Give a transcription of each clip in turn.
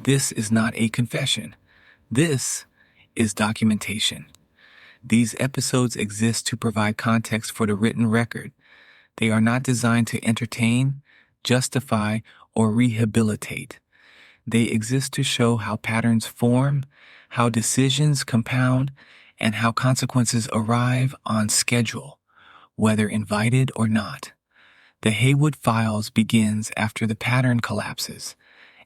This is not a confession. This is documentation. These episodes exist to provide context for the written record. They are not designed to entertain, justify, or rehabilitate. They exist to show how patterns form, how decisions compound, and how consequences arrive on schedule, whether invited or not. The Haywood Files begins after the pattern collapses,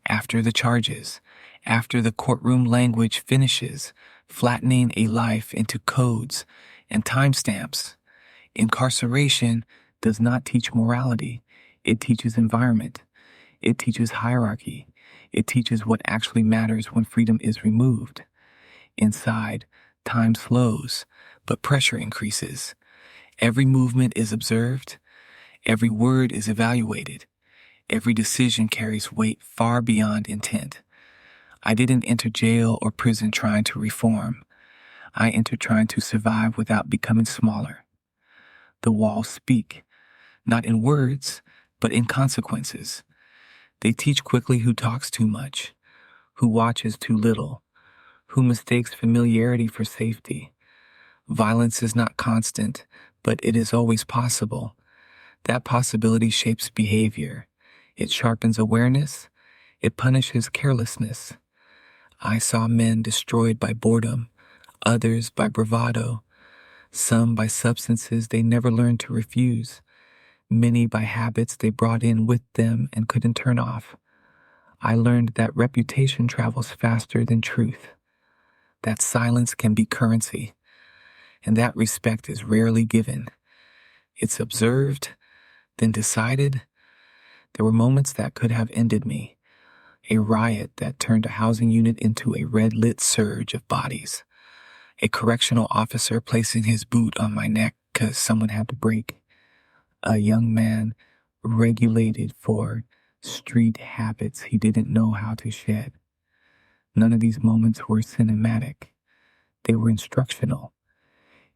after the charges, after the courtroom language finishes, flattening a life into codes and timestamps. Incarceration does not teach morality. It teaches environment. It teaches hierarchy. It teaches what actually matters when freedom is removed. Inside, time slows, but pressure increases. Every movement is observed. Every word is evaluated. Every decision carries weight far beyond intent. I didn't enter jail or prison trying to reform. I entered trying to survive without becoming smaller. The walls speak, not in words, but in consequences. They teach quickly who talks too much, who watches too little, who mistakes familiarity for safety. Violence is not constant, but it is always possible. That possibility shapes behavior. It sharpens awareness. It punishes carelessness. I saw men destroyed by boredom, others by bravado, some by substances they never learned to refuse, many by habits they brought in with them and couldn't turn off. I learned that reputation travels faster than truth, that silence can be currency, and that respect is rarely given. It's observed, then decided. There were moments that could have ended me. A riot that turned a housing unit into a red-lit surge of bodies. A correctional officer placing his boot on my neck because someone had to break. A young man regulated for street habits he didn't know how to shed. None of these moments were cinematic. They were instructional.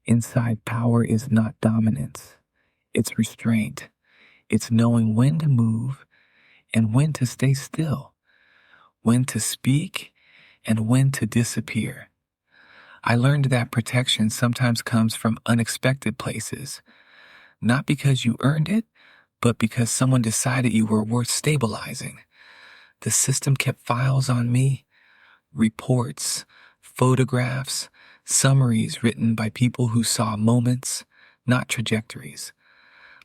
Inside power is not dominance. It's restraint. It's knowing when to move and when to stay still, when to speak and when to disappear. I learned that protection sometimes comes from unexpected places, not because you earned it, but because someone decided you were worth stabilizing. The system kept files on me, reports, photographs, summaries written by people who saw moments, not trajectories.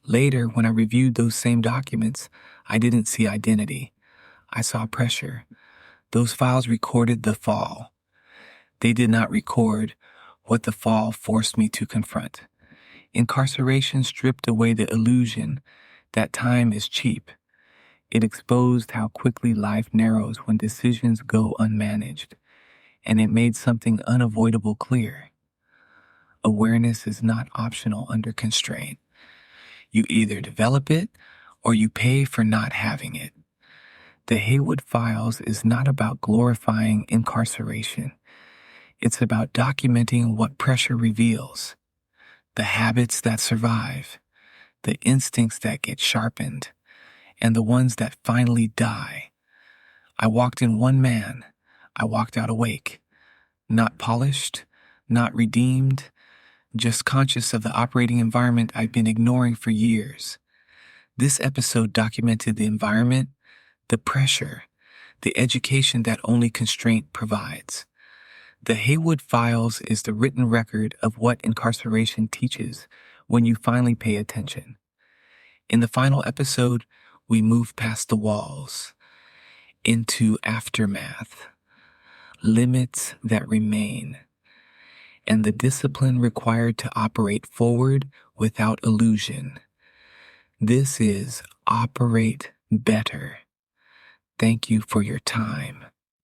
Later, when I reviewed those same documents, I didn't see identity. I saw pressure. Those files recorded the fall. They did not record what the fall forced me to confront. Incarceration stripped away the illusion that time is cheap. It exposed how quickly life narrows when decisions go unmanaged, and it made something unavoidable clear. Awareness is not optional under constraint. You either develop it or you pay for not having it. The Haywood Files is not about glorifying incarceration. It's about documenting what pressure reveals, the habits that survive, the instincts that get sharpened, and the ones that finally die. I walked in one man. I walked out awake, not polished, not redeemed, just conscious of the operating environment I've been ignoring for years. This episode documented the environment, the pressure, the education that only constraint provides. The Haywood Files is the written record of what incarceration teaches when you finally pay attention. In the final episode, we move past the walls into aftermath, limits that remain, and the discipline required to operate forward without illusion. This is Operate Better. Thank you for your time.